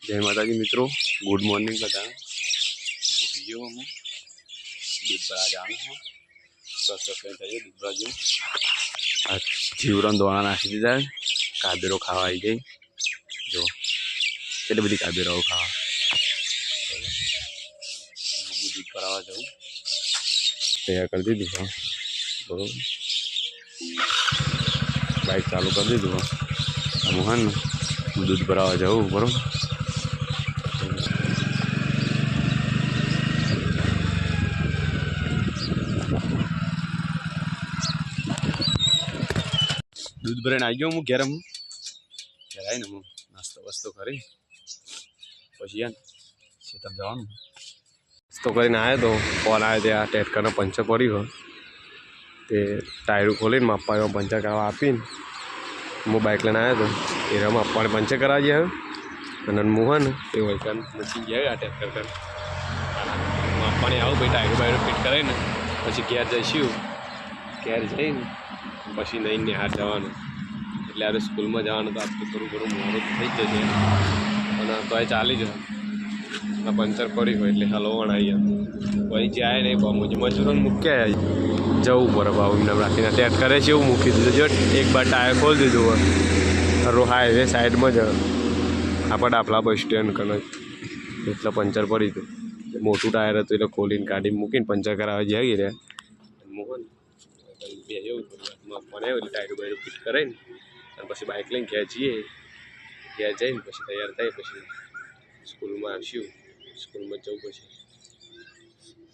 जय माताजी मित्रों, गुड मॉर्निंग बता। गयो हम दूधभरा जाना है 10 थी दूधभरा जो आ जीवरण दोड़ा नाखी दीधा है। काबेरो खावा आई गई जो के बड़ी काबेरो खावा दूध भरावा जाऊँ तैयार कर दी थी बराबर। बाइक चालू कर दी हम है ना दूध भरावा जाऊँ बराबर। दूध भराने आई गयो हूँ घरे हूँ घर आई ने नास्तो वस्तो करी पछी खेतर जवा नास्तो कर आए तो कॉल आए थे। आ टेटकर पंचर पड़ी हो तो टायर खोली मापा पंचर करवा आपी मु बाइक लेने आया तो ये मापा पंचर करा दिया मुहन ये वही मशीन गया टेटकर कर मापा ने आऊँ भाई टायर बायर फिट करे ने पछी घर जईशू घर जई पछी नहीं निहार जवा એટલે આ સ્કૂલમાં જવાનું તો આટલું થોડું ઘણું મોડું થઈ જશે અને તોય ચાલી જશે પંચર પડી હોય એટલે હલવણ આવી પછી જાય નહીં મજૂરોને મૂક્યા જવું પડે ભાવ એમને રાખીને ટેટ કરે છે એવું મૂકી દીધું જો એક બાર ટાયર ખોલી દીધું હોય હાઈવે સાઈડમાં જ આપણે ડાફલા બસ સ્ટેન્ડ કને એટલે પંચર પડી હતું મોટું ટાયર હતું એટલે ખોલીને કાઢીને મૂકીને પંચર કરાવવા જઈ રહ્યા મોહન બે એવું મને એવું ટાયર બાયર ફિટ કરે ને પછી બાઇક લઈને ઘેર જઈએ ઘેર જઈને પછી તૈયાર થઈ પછી સ્કૂલમાં આવીશું સ્કૂલમાં જવું પછી